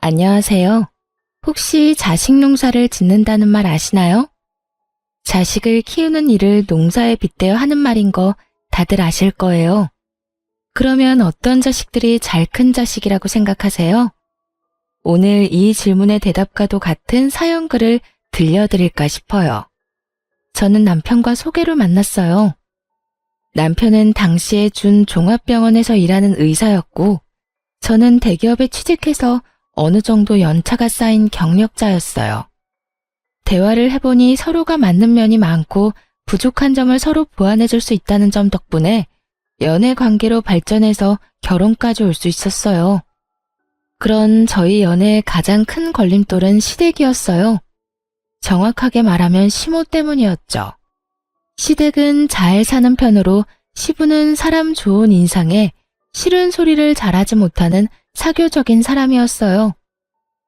안녕하세요. 혹시 자식 농사를 짓는다는 말 아시나요? 자식을 키우는 일을 농사에 빗대어 하는 말인 거 다들 아실 거예요. 그러면 어떤 자식들이 잘 큰 자식이라고 생각하세요? 오늘 이 질문의 대답과도 같은 사연글을 들려드릴까 싶어요. 저는 남편과 소개로 만났어요. 남편은 당시에 준 종합병원에서 일하는 의사였고, 저는 대기업에 취직해서 어느 정도 연차가 쌓인 경력자였어요. 대화를 해보니 서로가 맞는 면이 많고 부족한 점을 서로 보완해줄 수 있다는 점 덕분에 연애 관계로 발전해서 결혼까지 올 수 있었어요. 그런 저희 연애의 가장 큰 걸림돌은 시댁이었어요. 정확하게 말하면 시모 때문이었죠. 시댁은 잘 사는 편으로 시부는 사람 좋은 인상에 싫은 소리를 잘하지 못하는 사교적인 사람이었어요.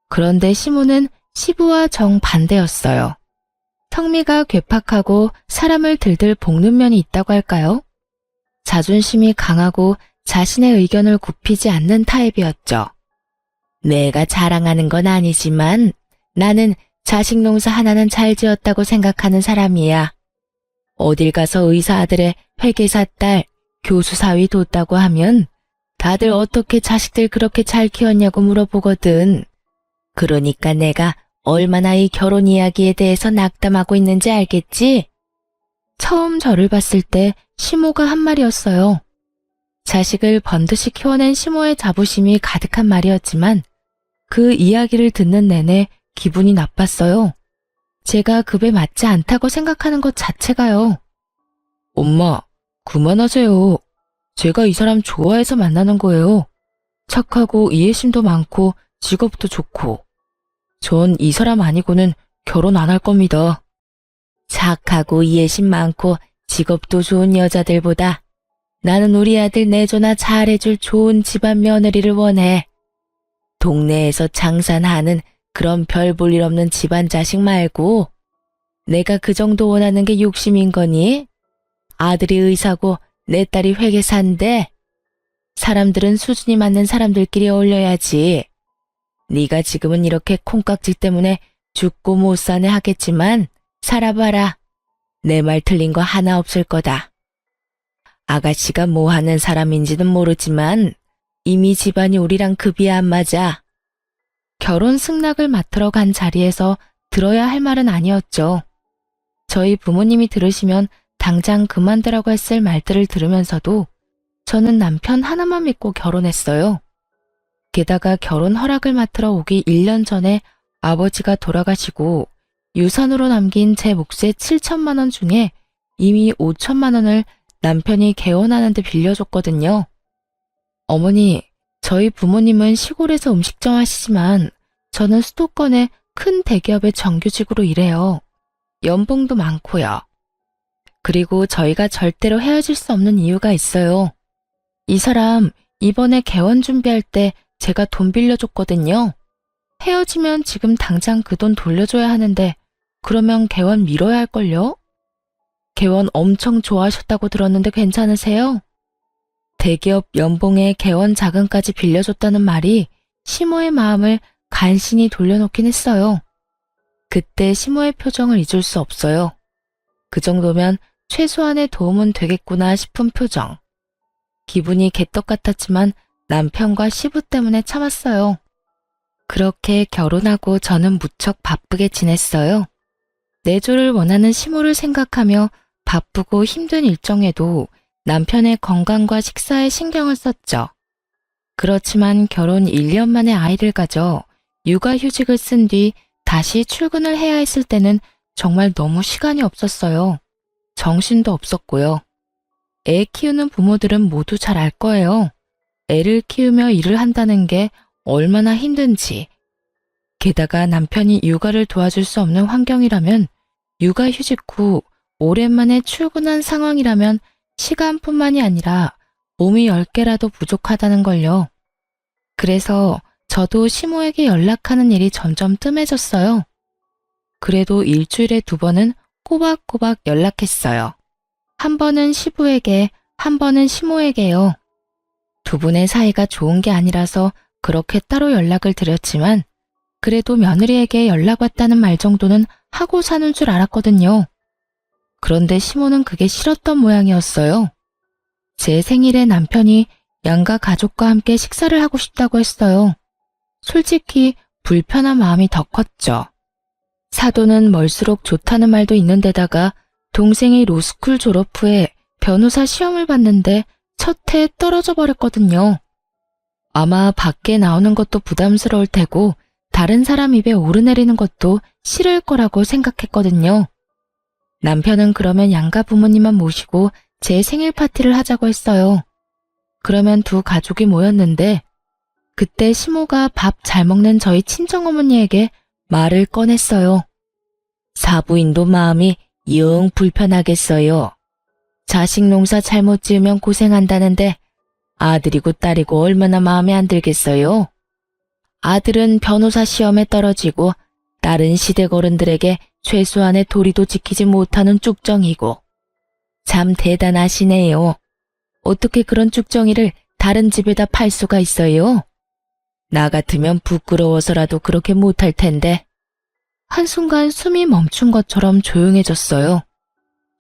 그런데 시모는 시부와 정반대였어요. 성미가 괴팍하고 사람을 들들 볶는 면이 있다고 할까요? 자존심이 강하고 자신의 의견을 굽히지 않는 타입이었죠. 내가 자랑하는 건 아니지만 나는 자식 농사 하나는 잘 지었다고 생각하는 사람이야. 어딜 가서 의사 아들의 회계사 딸, 교수 사위 뒀다고 하면 다들 어떻게 자식들 그렇게 잘 키웠냐고 물어보거든. 그러니까 내가 얼마나 이 결혼 이야기에 대해서 낙담하고 있는지 알겠지? 처음 저를 봤을 때 시모가 한 말이었어요. 자식을 번듯이 키워낸 시모의 자부심이 가득한 말이었지만 그 이야기를 듣는 내내 기분이 나빴어요. 제가 급에 맞지 않다고 생각하는 것 자체가요. 엄마, 그만하세요. 제가 이 사람 좋아해서 만나는 거예요. 착하고 이해심도 많고 직업도 좋고. 전 이 사람 아니고는 결혼 안 할 겁니다. 착하고 이해심 많고 직업도 좋은 여자들보다 나는 우리 아들 내조나 잘해줄 좋은 집안 며느리를 원해. 동네에서 장산하는 그런 별 볼 일 없는 집안 자식 말고 내가 그 정도 원하는 게 욕심인 거니? 아들이 의사고 내 딸이 회계사인데 사람들은 수준이 맞는 사람들끼리 어울려야지. 네가 지금은 이렇게 콩깍지 때문에 죽고 못 사네 하겠지만 살아봐라. 내 말 틀린 거 하나 없을 거다. 아가씨가 뭐 하는 사람인지는 모르지만 이미 집안이 우리랑 급이 안 맞아. 결혼 승낙을 맡으러 간 자리에서 들어야 할 말은 아니었죠. 저희 부모님이 들으시면 당장 그만두라고 했을 말들을 들으면서도 저는 남편 하나만 믿고 결혼했어요. 게다가 결혼 허락을 맡으러 오기 1년 전에 아버지가 돌아가시고 유산으로 남긴 제 몫의 7천만 원 중에 이미 5천만 원을 남편이 개원하는 데 빌려줬거든요. 어머니, 저희 부모님은 시골에서 음식점 하시지만 저는 수도권의 큰 대기업의 정규직으로 일해요. 연봉도 많고요. 그리고 저희가 절대로 헤어질 수 없는 이유가 있어요. 이 사람 이번에 개원 준비할 때 제가 돈 빌려줬거든요. 헤어지면 지금 당장 그 돈 돌려줘야 하는데 그러면 개원 미뤄야 할걸요? 개원 엄청 좋아하셨다고 들었는데 괜찮으세요? 대기업 연봉에 개원 자금까지 빌려줬다는 말이 시모의 마음을 간신히 돌려놓긴 했어요. 그때 시모의 표정을 잊을 수 없어요. 그 정도면 최소한의 도움은 되겠구나 싶은 표정. 기분이 개떡 같았지만 남편과 시부 때문에 참았어요. 그렇게 결혼하고 저는 무척 바쁘게 지냈어요. 내조를 원하는 시모를 생각하며 바쁘고 힘든 일정에도 남편의 건강과 식사에 신경을 썼죠. 그렇지만 결혼 1년 만에 아이를 가져 육아휴직을 쓴 뒤 다시 출근을 해야 했을 때는 정말 너무 시간이 없었어요. 정신도 없었고요. 애 키우는 부모들은 모두 잘 알 거예요. 애를 키우며 일을 한다는 게 얼마나 힘든지. 게다가 남편이 육아를 도와줄 수 없는 환경이라면 육아휴직 후 오랜만에 출근한 상황이라면 시간뿐만이 아니라 몸이 10개라도 부족하다는 걸요. 그래서 저도 시모에게 연락하는 일이 점점 뜸해졌어요. 그래도 일주일에 2번은 꼬박꼬박 연락했어요. 한 번은 시부에게, 한 번은 시모에게요. 두 분의 사이가 좋은 게 아니라서 그렇게 따로 연락을 드렸지만 그래도 며느리에게 연락 왔다는 말 정도는 하고 사는 줄 알았거든요. 그런데 시모는 그게 싫었던 모양이었어요. 제 생일에 남편이 양가 가족과 함께 식사를 하고 싶다고 했어요. 솔직히 불편한 마음이 더 컸죠. 사돈은 멀수록 좋다는 말도 있는 데다가 동생이 로스쿨 졸업 후에 변호사 시험을 봤는데 첫 해에 떨어져 버렸거든요. 아마 밖에 나오는 것도 부담스러울 테고 다른 사람 입에 오르내리는 것도 싫을 거라고 생각했거든요. 남편은 그러면 양가 부모님만 모시고 제 생일 파티를 하자고 했어요. 그러면 두 가족이 모였는데 그때 시모가 밥 잘 먹는 저희 친정어머니에게 말을 꺼냈어요. 사부인도 마음이 영 불편하겠어요. 자식 농사 잘못 지으면 고생한다는데 아들이고 딸이고 얼마나 마음에 안 들겠어요. 아들은 변호사 시험에 떨어지고 딸은 시댁 어른들에게 최소한의 도리도 지키지 못하는 쭉정이고. 참 대단하시네요. 어떻게 그런 쭉정이를 다른 집에다 팔 수가 있어요? 나 같으면 부끄러워서라도 그렇게 못할 텐데. 한순간 숨이 멈춘 것처럼 조용해졌어요.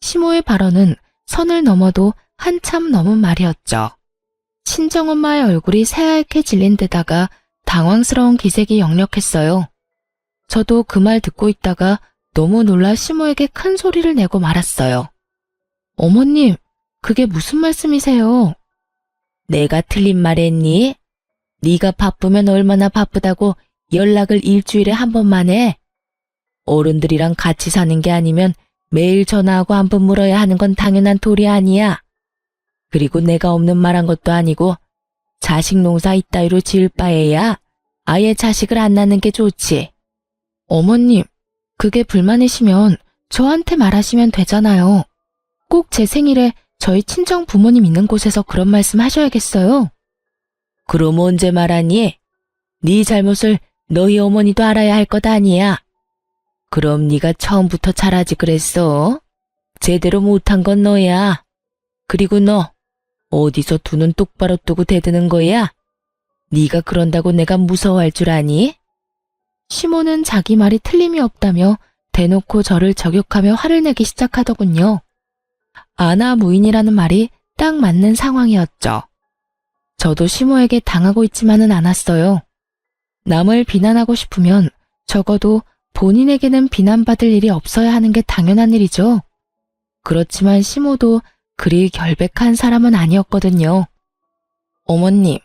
시모의 발언은 선을 넘어도 한참 넘은 말이었죠. 친정엄마의 얼굴이 새하얗게 질린 데다가 당황스러운 기색이 역력했어요. 저도 그 말 듣고 있다가 너무 놀라 시모에게 큰 소리를 내고 말았어요. 어머님, 그게 무슨 말씀이세요? 내가 틀린 말 했니? 네가 바쁘면 얼마나 바쁘다고 연락을 일주일에 한 번만 해? 어른들이랑 같이 사는 게 아니면 매일 전화하고 한 번 물어야 하는 건 당연한 도리 아니야. 그리고 내가 없는 말 한 것도 아니고 자식 농사 이따위로 지을 바에야 아예 자식을 안 낳는 게 좋지. 어머님, 그게 불만이시면 저한테 말하시면 되잖아요. 꼭 제 생일에 저희 친정 부모님 있는 곳에서 그런 말씀 하셔야겠어요. 그럼 언제 말하니? 네 잘못을 너희 어머니도 알아야 할 것 아니야. 그럼 네가 처음부터 잘하지 그랬어. 제대로 못한 건 너야. 그리고 너 어디서 두 눈 똑바로 뜨고 대드는 거야? 네가 그런다고 내가 무서워할 줄 아니? 시모는 자기 말이 틀림이 없다며 대놓고 저를 저격하며 화를 내기 시작하더군요. 아나무인이라는 말이 딱 맞는 상황이었죠. 저도 시모에게 당하고 있지만은 않았어요. 남을 비난하고 싶으면 적어도 본인에게는 비난받을 일이 없어야 하는 게 당연한 일이죠. 그렇지만 시모도 그리 결백한 사람은 아니었거든요. 어머님,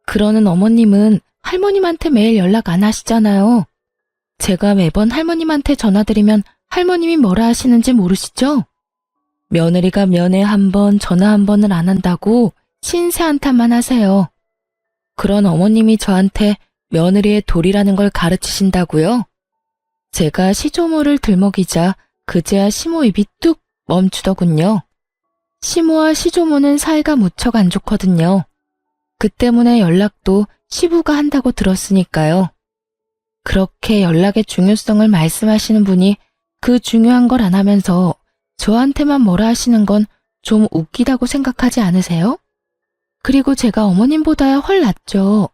그러는 어머님은 할머님한테 매일 연락 안 하시잖아요. 제가 매번 할머님한테 전화드리면 할머님이 뭐라 하시는지 모르시죠? 며느리가 면회 한 번, 전화 한 번을 안 한다고 신세 한탄만 하세요. 그런 어머님이 저한테 며느리의 도리라는 걸 가르치신다고요? 제가 시조모를 들먹이자 그제야 시모 입이 뚝 멈추더군요. 시모와 시조모는 사이가 무척 안 좋거든요. 그 때문에 연락도 시부가 한다고 들었으니까요. 그렇게 연락의 중요성을 말씀하시는 분이 그 중요한 걸 안 하면서 저한테만 뭐라 하시는 건 좀 웃기다고 생각하지 않으세요? 그리고 제가 어머님보다야 훨 낫죠.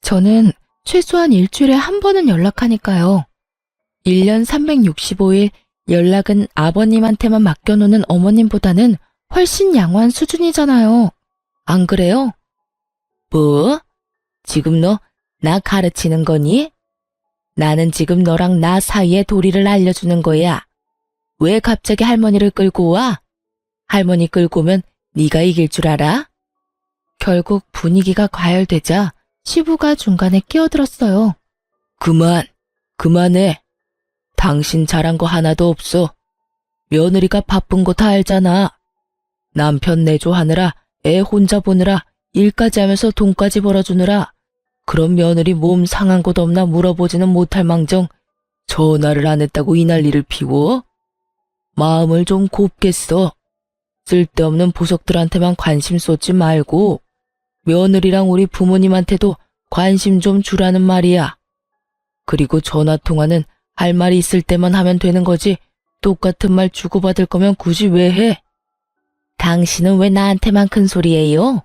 저는 최소한 일주일에 한 번은 연락하니까요. 1년 365일 연락은 아버님한테만 맡겨놓는 어머님보다는 훨씬 양호한 수준이잖아요. 안 그래요? 뭐? 지금 너 나 가르치는 거니? 나는 지금 너랑 나 사이의 도리를 알려주는 거야. 왜 갑자기 할머니를 끌고 와? 할머니 끌고 오면 네가 이길 줄 알아? 결국 분위기가 과열되자 시부가 중간에 끼어들었어요. 그만해. 당신 잘한 거 하나도 없어. 며느리가 바쁜 거 다 알잖아. 남편 내조하느라 애 혼자 보느라 일까지 하면서 돈까지 벌어주느라 그런 며느리 몸 상한 곳 없나 물어보지는 못할 망정 전화를 안 했다고 이 난리를 피워? 마음을 좀 곱게 써. 쓸데없는 보석들한테만 관심 쏟지 말고 며느리랑 우리 부모님한테도 관심 좀 주라는 말이야. 그리고 전화통화는 할 말이 있을 때만 하면 되는 거지 똑같은 말 주고받을 거면 굳이 왜 해? 당신은 왜 나한테만 큰 소리예요?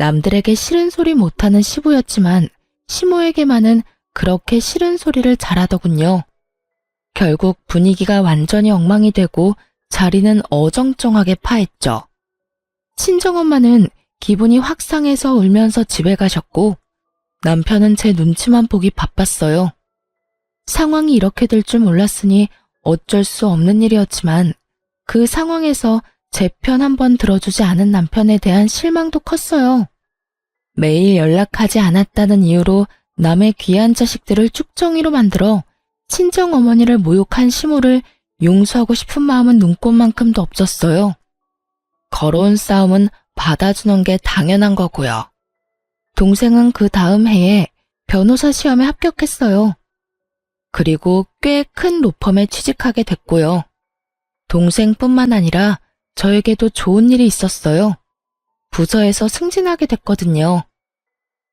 남들에게 싫은 소리 못하는 시부였지만 시모에게만은 그렇게 싫은 소리를 잘하더군요. 결국 분위기가 완전히 엉망이 되고 자리는 어정쩡하게 파했죠. 친정엄마는 기분이 확 상해서 울면서 집에 가셨고 남편은 제 눈치만 보기 바빴어요. 상황이 이렇게 될 줄 몰랐으니 어쩔 수 없는 일이었지만 그 상황에서 제 편 한번 들어주지 않은 남편에 대한 실망도 컸어요. 매일 연락하지 않았다는 이유로 남의 귀한 자식들을 쭉정이로 만들어 친정어머니를 모욕한 시모를 용서하고 싶은 마음은 눈꽃만큼도 없었어요. 걸어온 싸움은 받아주는 게 당연한 거고요. 동생은 그 다음 해에 변호사 시험에 합격했어요. 그리고 꽤 큰 로펌에 취직하게 됐고요. 동생뿐만 아니라 저에게도 좋은 일이 있었어요. 부서에서 승진하게 됐거든요.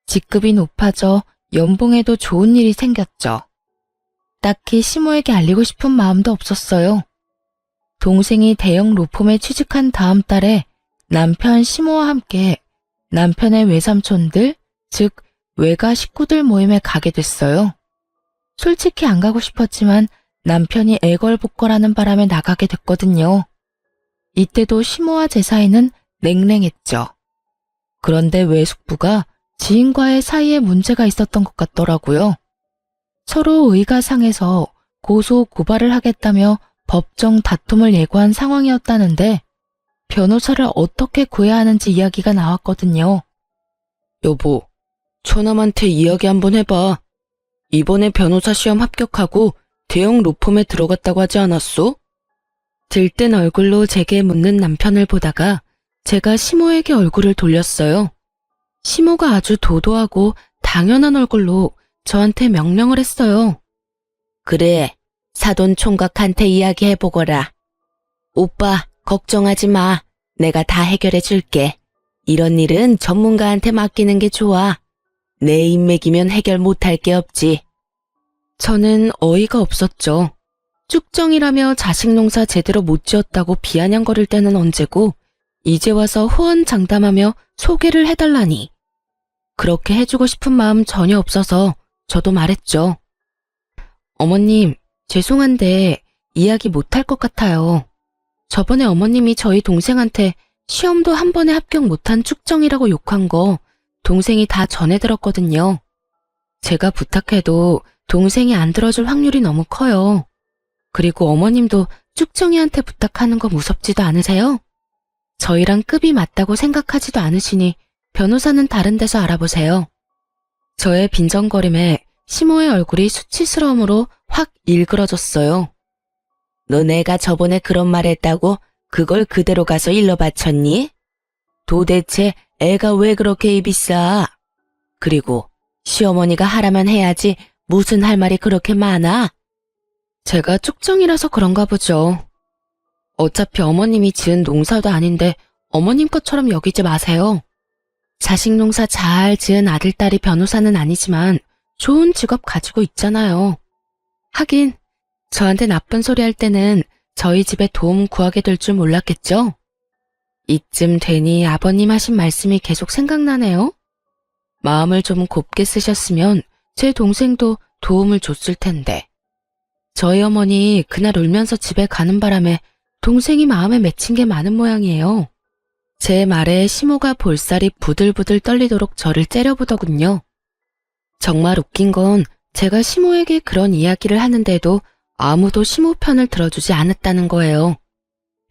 직급이 높아져 연봉에도 좋은 일이 생겼죠. 딱히 시모에게 알리고 싶은 마음도 없었어요. 동생이 대형 로펌에 취직한 다음 달에 남편 시모와 함께 남편의 외삼촌들, 즉 외가 식구들 모임에 가게 됐어요. 솔직히 안 가고 싶었지만 남편이 애걸복걸하는 바람에 나가게 됐거든요. 이때도 시모와 제 사이는 냉랭했죠. 그런데 외숙부가 지인과의 사이에 문제가 있었던 것 같더라고요. 서로 의가 상해서 고소 고발을 하겠다며 법정 다툼을 예고한 상황이었다는데 변호사를 어떻게 구해야 하는지 이야기가 나왔거든요. 여보, 처남한테 이야기 한번 해봐. 이번에 변호사 시험 합격하고 대형 로펌에 들어갔다고 하지 않았어? 들뜬 얼굴로 제게 묻는 남편을 보다가 제가 시모에게 얼굴을 돌렸어요. 시모가 아주 도도하고 당연한 얼굴로 저한테 명령을 했어요. 그래, 사돈 총각한테 이야기해보거라. 오빠, 걱정하지 마. 내가 다 해결해 줄게. 이런 일은 전문가한테 맡기는 게 좋아. 내 인맥이면 해결 못할 게 없지. 저는 어이가 없었죠. 쭉정이라며 자식 농사 제대로 못 지었다고 비아냥거릴 때는 언제고 이제 와서 호언장담하며 소개를 해달라니. 그렇게 해주고 싶은 마음 전혀 없어서 저도 말했죠. 어머님, 죄송한데 이야기 못할 것 같아요. 저번에 어머님이 저희 동생한테 시험도 한 번에 합격 못한 쭉정이라고 욕한 거 동생이 다 전해 들었거든요. 제가 부탁해도 동생이 안 들어줄 확률이 너무 커요. 그리고 어머님도 쭉정이한테 부탁하는 거 무섭지도 않으세요? 저희랑 급이 맞다고 생각하지도 않으시니 변호사는 다른 데서 알아보세요. 저의 빈정거림에 시모의 얼굴이 수치스러움으로 확 일그러졌어요. 너 내가 저번에 그런 말 했다고 그걸 그대로 가서 일러 바쳤니? 도대체 애가 왜 그렇게 입이 싸? 그리고 시어머니가 하라면 해야지 무슨 할 말이 그렇게 많아? 제가 쭉정이라서 그런가 보죠. 어차피 어머님이 지은 농사도 아닌데 어머님 것처럼 여기지 마세요. 자식 농사 잘 지은 아들딸이 변호사는 아니지만 좋은 직업 가지고 있잖아요. 하긴 저한테 나쁜 소리 할 때는 저희 집에 도움 구하게 될 줄 몰랐겠죠? 이쯤 되니 아버님 하신 말씀이 계속 생각나네요. 마음을 좀 곱게 쓰셨으면 제 동생도 도움을 줬을 텐데. 저희 어머니 그날 울면서 집에 가는 바람에 동생이 마음에 맺힌 게 많은 모양이에요. 제 말에 시모가 볼살이 부들부들 떨리도록 저를 째려보더군요. 정말 웃긴 건 제가 시모에게 그런 이야기를 하는데도 아무도 시모 편을 들어주지 않았다는 거예요.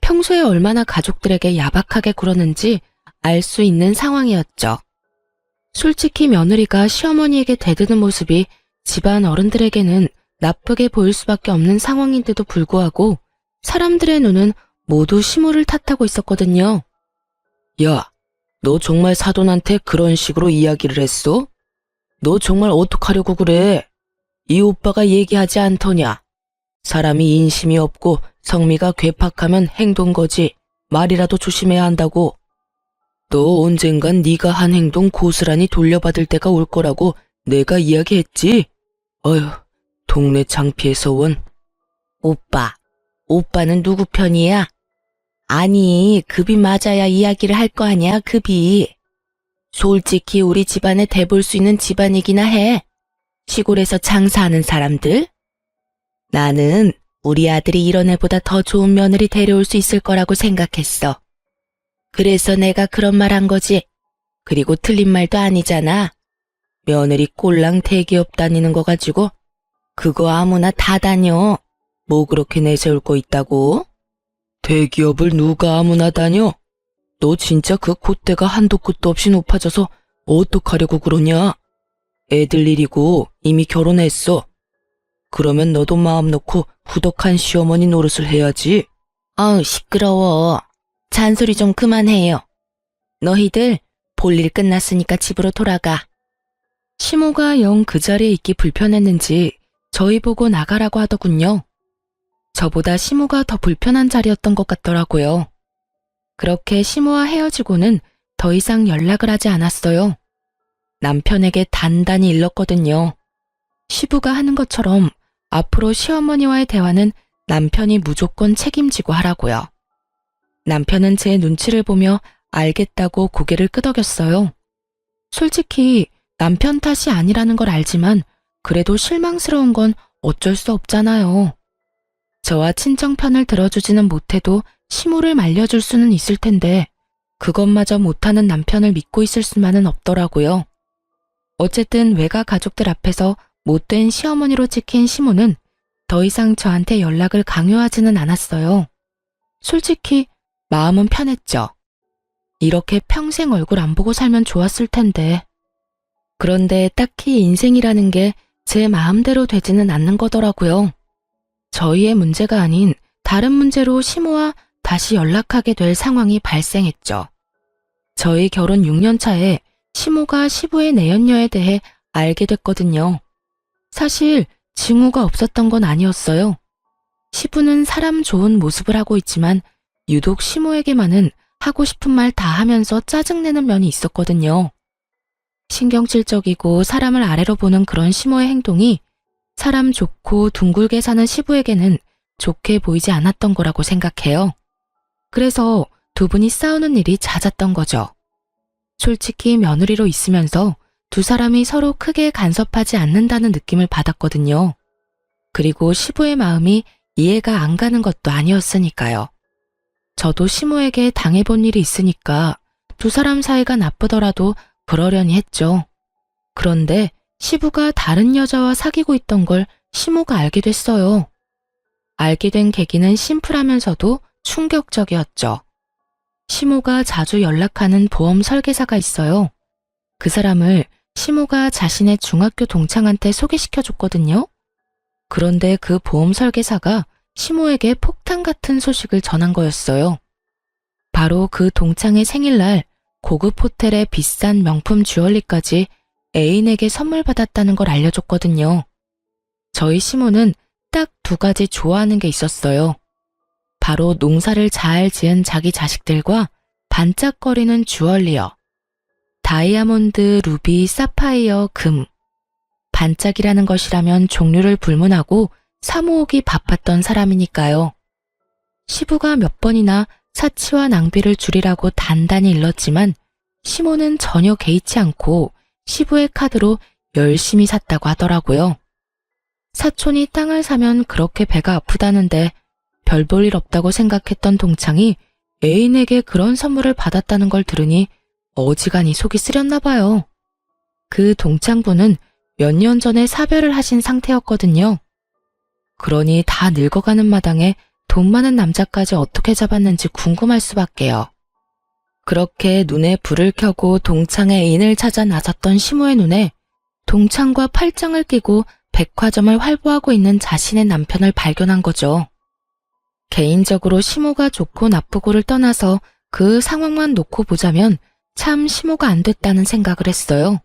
평소에 얼마나 가족들에게 야박하게 굴었는지 알 수 있는 상황이었죠. 솔직히 며느리가 시어머니에게 대드는 모습이 집안 어른들에게는 나쁘게 보일 수밖에 없는 상황인데도 불구하고 사람들의 눈은 모두 시모를 탓하고 있었거든요. 야, 너 정말 사돈한테 그런 식으로 이야기를 했어? 너 정말 어떡하려고 그래? 이 오빠가 얘기하지 않더냐? 사람이 인심이 없고 성미가 괴팍하면 행동거지 말이라도 조심해야 한다고. 너 언젠간 네가 한 행동 고스란히 돌려받을 때가 올 거라고 내가 이야기했지? 어휴, 동네 창피해서 원. 오빠는 누구 편이야? 아니, 급이 맞아야 이야기를 할 거 아니야, 급이. 솔직히 우리 집안에 대볼 수 있는 집안이기나 해. 시골에서 장사하는 사람들. 나는 우리 아들이 이런 애보다 더 좋은 며느리 데려올 수 있을 거라고 생각했어. 그래서 내가 그런 말 한 거지. 그리고 틀린 말도 아니잖아. 며느리 꼴랑 대기업 다니는 거 가지고 그거 아무나 다 다녀. 뭐 그렇게 내세울 거 있다고? 대기업을 누가 아무나 다녀? 너 진짜 그 콧대가 한도 끝도 없이 높아져서 어떡하려고 그러냐? 애들 일이고 이미 결혼했어. 그러면 너도 마음 놓고 후덕한 시어머니 노릇을 해야지. 아우 시끄러워. 잔소리 좀 그만해요. 너희들 볼일 끝났으니까 집으로 돌아가. 시모가 영 그 자리에 있기 불편했는지 저희 보고 나가라고 하더군요. 저보다 시모가 더 불편한 자리였던 것 같더라고요. 그렇게 시모와 헤어지고는 더 이상 연락을 하지 않았어요. 남편에게 단단히 일렀거든요. 시부가 하는 것처럼 앞으로 시어머니와의 대화는 남편이 무조건 책임지고 하라고요. 남편은 제 눈치를 보며 알겠다고 고개를 끄덕였어요. 솔직히 남편 탓이 아니라는 걸 알지만 그래도 실망스러운 건 어쩔 수 없잖아요. 저와 친정 편을 들어주지는 못해도 시모를 말려줄 수는 있을 텐데 그것마저 못하는 남편을 믿고 있을 수만은 없더라고요. 어쨌든 외가 가족들 앞에서 못된 시어머니로 찍힌 시모는 더 이상 저한테 연락을 강요하지는 않았어요. 솔직히 마음은 편했죠. 이렇게 평생 얼굴 안 보고 살면 좋았을 텐데. 그런데 딱히 인생이라는 게 제 마음대로 되지는 않는 거더라고요. 저희의 문제가 아닌 다른 문제로 시모와 다시 연락하게 될 상황이 발생했죠. 저희 결혼 6년 차에 시모가 시부의 내연녀에 대해 알게 됐거든요. 사실 징후가 없었던 건 아니었어요. 시부는 사람 좋은 모습을 하고 있지만 유독 시모에게만은 하고 싶은 말 다 하면서 짜증내는 면이 있었거든요. 신경질적이고 사람을 아래로 보는 그런 시모의 행동이 사람 좋고 둥글게 사는 시부에게는 좋게 보이지 않았던 거라고 생각해요. 그래서 두 분이 싸우는 일이 잦았던 거죠. 솔직히 며느리로 있으면서 두 사람이 서로 크게 간섭하지 않는다는 느낌을 받았거든요. 그리고 시부의 마음이 이해가 안 가는 것도 아니었으니까요. 저도 시모에게 당해본 일이 있으니까 두 사람 사이가 나쁘더라도 그러려니 했죠. 그런데 시부가 다른 여자와 사귀고 있던 걸 시모가 알게 됐어요. 알게 된 계기는 심플하면서도 충격적이었죠. 시모가 자주 연락하는 보험 설계사가 있어요. 그 사람을 시모가 자신의 중학교 동창한테 소개시켜줬거든요. 그런데 그 보험 설계사가 시모에게 폭탄 같은 소식을 전한 거였어요. 바로 그 동창의 생일날 고급 호텔의 비싼 명품 주얼리까지 애인에게 선물 받았다는 걸 알려줬거든요. 저희 시모는 딱 두 가지 좋아하는 게 있었어요. 바로 농사를 잘 지은 자기 자식들과 반짝거리는 주얼리요. 다이아몬드, 루비, 사파이어, 금. 반짝이라는 것이라면 종류를 불문하고 사모으기 바빴던 사람이니까요. 시부가 몇 번이나 사치와 낭비를 줄이라고 단단히 일렀지만 시모는 전혀 개의치 않고 시부의 카드로 열심히 샀다고 하더라고요. 사촌이 땅을 사면 그렇게 배가 아프다는데 별 볼 일 없다고 생각했던 동창이 애인에게 그런 선물을 받았다는 걸 들으니 어지간히 속이 쓰렸나 봐요. 그 동창분은 몇 년 전에 사별을 하신 상태였거든요. 그러니 다 늙어가는 마당에 돈 많은 남자까지 어떻게 잡았는지 궁금할 수밖에요. 그렇게 눈에 불을 켜고 동창의 애인을 찾아 나섰던 시모의 눈에 동창과 팔짱을 끼고 백화점을 활보하고 있는 자신의 남편을 발견한 거죠. 개인적으로 시모가 좋고 나쁘고를 떠나서 그 상황만 놓고 보자면 참 시모가 안 됐다는 생각을 했어요.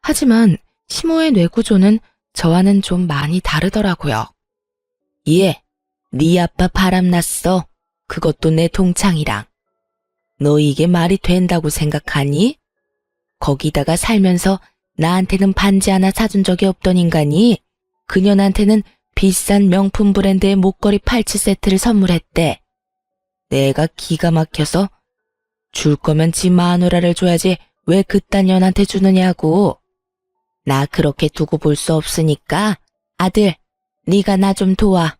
하지만 시모의 뇌구조는 저와는 좀 많이 다르더라고요. 예, 네 아빠 바람났어. 그것도 내 동창이랑. 너 이게 말이 된다고 생각하니? 거기다가 살면서 나한테는 반지 하나 사준 적이 없던 인간이 그년한테는 비싼 명품 브랜드의 목걸이 팔찌 세트를 선물했대. 내가 기가 막혀서 줄 거면 지 마누라를 줘야지 왜 그딴 년한테 주느냐고. 나 그렇게 두고 볼 수 없으니까 아들, 네가 나 좀 도와.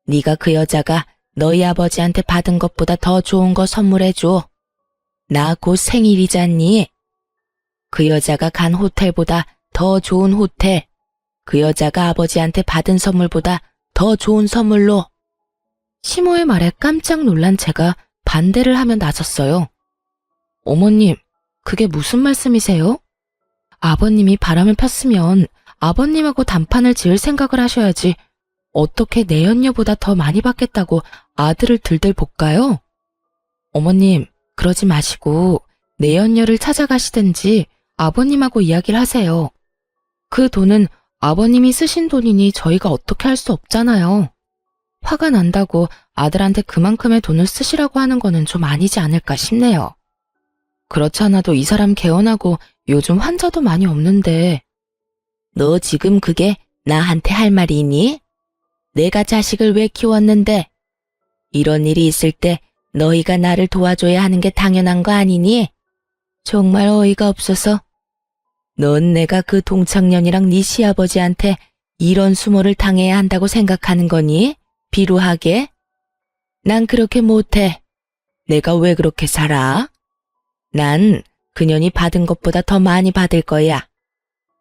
네가 그 여자가 너희 아버지한테 받은 것보다 더 좋은 거 선물해줘. 나 곧 생일이잖니. 그 여자가 간 호텔보다 더 좋은 호텔, 그 여자가 아버지한테 받은 선물보다 더 좋은 선물로. 시모의 말에 깜짝 놀란 제가 반대를 하며 나섰어요. 어머님, 그게 무슨 말씀이세요? 아버님이 바람을 폈으면 아버님하고 단판을 지을 생각을 하셔야지 어떻게 내연녀보다 더 많이 받겠다고 아들을 들들 볶아요? 어머님, 그러지 마시고 내연녀를 찾아가시든지 아버님하고 이야기를 하세요. 그 돈은 아버님이 쓰신 돈이니 저희가 어떻게 할 수 없잖아요. 화가 난다고 아들한테 그만큼의 돈을 쓰시라고 하는 거는 좀 아니지 않을까 싶네요. 그렇지 않아도 이 사람 개원하고 요즘 환자도 많이 없는데. 너 지금 그게 나한테 할 말이니? 내가 자식을 왜 키웠는데? 이런 일이 있을 때 너희가 나를 도와줘야 하는 게 당연한 거 아니니? 정말 어이가 없어서. 넌 내가 그 동창년이랑 네 시아버지한테 이런 수모를 당해야 한다고 생각하는 거니? 비루하게? 난 그렇게 못해. 내가 왜 그렇게 살아? 난 그년이 받은 것보다 더 많이 받을 거야.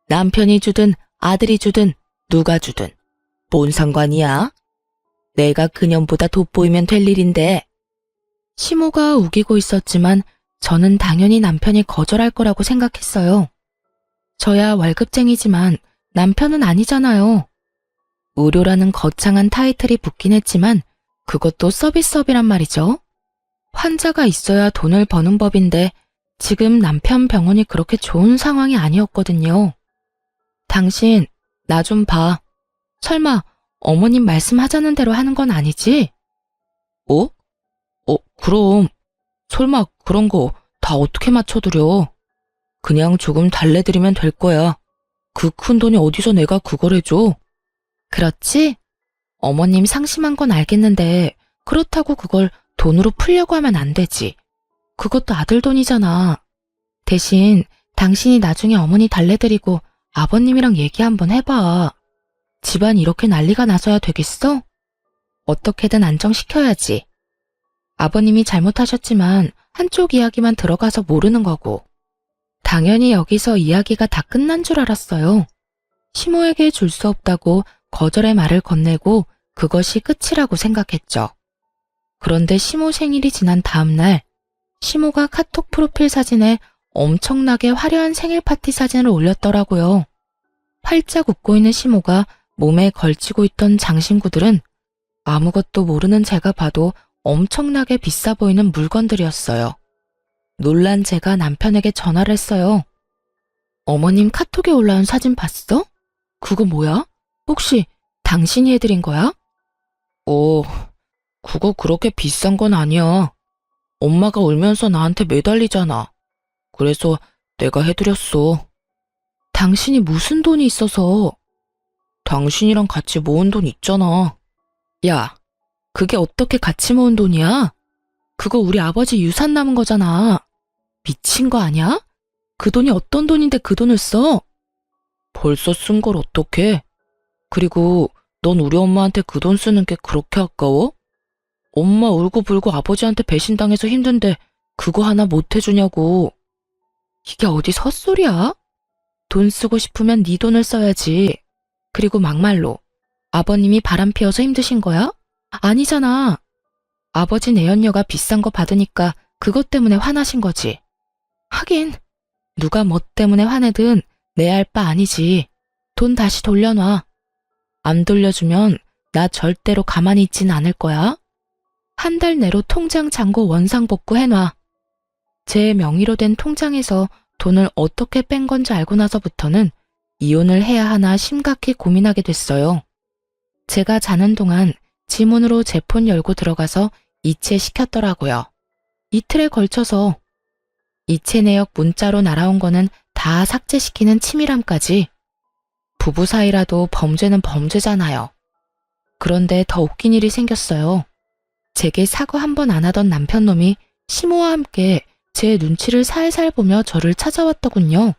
남편이 주든 아들이 주든 누가 주든 뭔 상관이야? 내가 그년보다 돋보이면 될 일인데. 시모가 우기고 있었지만 저는 당연히 남편이 거절할 거라고 생각했어요. 저야 월급쟁이지만 남편은 아니잖아요. 의료라는 거창한 타이틀이 붙긴 했지만 그것도 서비스업이란 말이죠. 환자가 있어야 돈을 버는 법인데 지금 남편 병원이 그렇게 좋은 상황이 아니었거든요. 당신, 나 좀 봐. 설마 어머님 말씀하자는 대로 하는 건 아니지? 그럼. 설마 그런 거 다 어떻게 맞춰드려. 그냥 조금 달래드리면 될 거야. 그 큰 돈이 어디서 내가 그걸 해줘. 그렇지? 어머님 상심한 건 알겠는데 그렇다고 그걸 돈으로 풀려고 하면 안 되지. 그것도 아들 돈이잖아. 대신 당신이 나중에 어머니 달래드리고 아버님이랑 얘기 한번 해봐. 집안 이렇게 난리가 나서야 되겠어? 어떻게든 안정시켜야지. 아버님이 잘못하셨지만 한쪽 이야기만 들어가서 모르는 거고. 당연히 여기서 이야기가 다 끝난 줄 알았어요. 시모에게 줄 수 없다고 거절의 말을 건네고 그것이 끝이라고 생각했죠. 그런데 시모 생일이 지난 다음 날, 시모가 카톡 프로필 사진에 엄청나게 화려한 생일 파티 사진을 올렸더라고요. 활짝 웃고 있는 시모가 몸에 걸치고 있던 장신구들은 아무것도 모르는 제가 봐도 엄청나게 비싸 보이는 물건들이었어요. 놀란 제가 남편에게 전화를 했어요. 어머님 카톡에 올라온 사진 봤어? 그거 뭐야? 혹시 당신이 해드린 거야? 그거 그렇게 비싼 건 아니야. 엄마가 울면서 나한테 매달리잖아. 그래서 내가 해드렸어. 당신이 무슨 돈이 있어서? 당신이랑 같이 모은 돈 있잖아. 야, 그게 어떻게 같이 모은 돈이야? 그거 우리 아버지 유산 남은 거잖아. 미친 거 아니야? 그 돈이 어떤 돈인데 그 돈을 써? 벌써 쓴 걸 어떡해? 그리고 넌 우리 엄마한테 그 돈 쓰는 게 그렇게 아까워? 엄마 울고불고 아버지한테 배신당해서 힘든데 그거 하나 못 해주냐고. 이게 어디 헛소리야? 돈 쓰고 싶으면 네 돈을 써야지. 그리고 막말로 아버님이 바람 피워서 힘드신 거야? 아니잖아. 아버지 내연녀가 비싼 거 받으니까 그것 때문에 화나신 거지. 하긴 누가 뭐 때문에 화내든 내 알 바 아니지. 돈 다시 돌려놔. 안 돌려주면 나 절대로 가만히 있진 않을 거야. 한 달 내로 통장 잔고 원상복구 해놔. 제 명의로 된 통장에서 돈을 어떻게 뺀 건지 알고 나서부터는 이혼을 해야 하나 심각히 고민하게 됐어요. 제가 자는 동안 지문으로 제 폰 열고 들어가서 이체시켰더라고요. 이틀에 걸쳐서. 이체 내역 문자로 날아온 거는 다 삭제시키는 치밀함까지. 부부 사이라도 범죄는 범죄잖아요. 그런데 더 웃긴 일이 생겼어요. 제게 사과 한 번 안 하던 남편 놈이 시모와 함께 제 눈치를 살살 보며 저를 찾아왔더군요.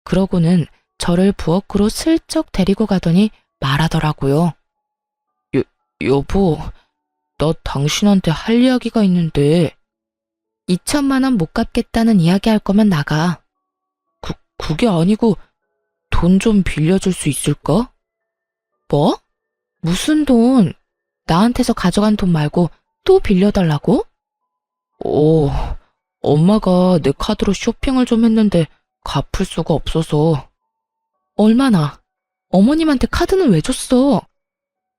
그러고는 저를 부엌으로 슬쩍 데리고 가더니 말하더라고요. 여보, 나 당신한테 할 이야기가 있는데. 2천만 원 못 갚겠다는 이야기 할 거면 나가. 그게 아니고 돈 좀 빌려줄 수 있을까? 뭐? 무슨 돈? 나한테서 가져간 돈 말고 또 빌려달라고? 엄마가 내 카드로 쇼핑을 좀 했는데 갚을 수가 없어서. 얼마나? 어머님한테 카드는 왜 줬어?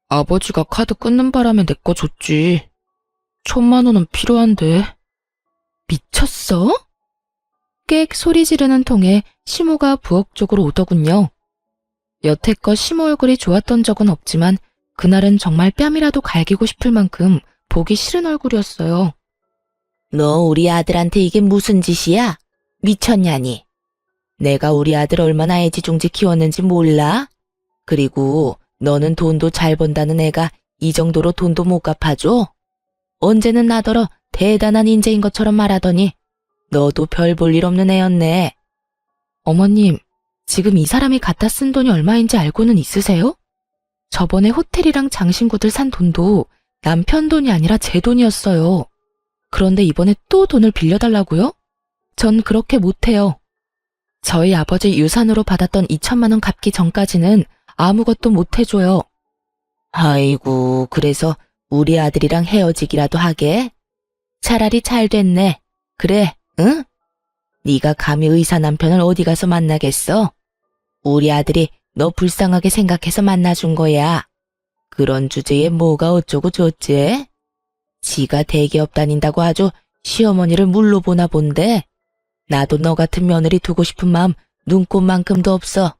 아버지가 카드 끊는 바람에 내 거 줬지. 1,000만 원은 필요한데. 미쳤어? 꽥 소리 지르는 통에 시모가 부엌 쪽으로 오더군요. 여태껏 시모 얼굴이 좋았던 적은 없지만 그날은 정말 뺨이라도 갈기고 싶을 만큼 보기 싫은 얼굴이었어요. 너 우리 아들한테 이게 무슨 짓이야? 미쳤냐니? 내가 우리 아들 얼마나 애지중지 키웠는지 몰라? 그리고 너는 돈도 잘 번다는 애가 이 정도로 돈도 못 갚아줘? 언제는 나더러 대단한 인재인 것처럼 말하더니 너도 별 볼 일 없는 애였네. 어머님, 지금 이 사람이 갖다 쓴 돈이 얼마인지 알고는 있으세요? 저번에 호텔이랑 장신구들 산 돈도 남편 돈이 아니라 제 돈이었어요. 그런데 이번에 또 돈을 빌려달라고요? 전 그렇게 못해요. 저희 아버지 유산으로 받았던 2천만 원 갚기 전까지는 아무것도 못해줘요. 아이고, 그래서 우리 아들이랑 헤어지기라도 하게? 차라리 잘 됐네. 그래, 응? 네가 감히 의사 남편을 어디 가서 만나겠어? 우리 아들이 너 불쌍하게 생각해서 만나준 거야. 그런 주제에 뭐가 어쩌고 좋지? 지가 대기업 다닌다고 아주 시어머니를 물로 보나 본데 나도 너 같은 며느리 두고 싶은 마음 눈꼽만큼도 없어.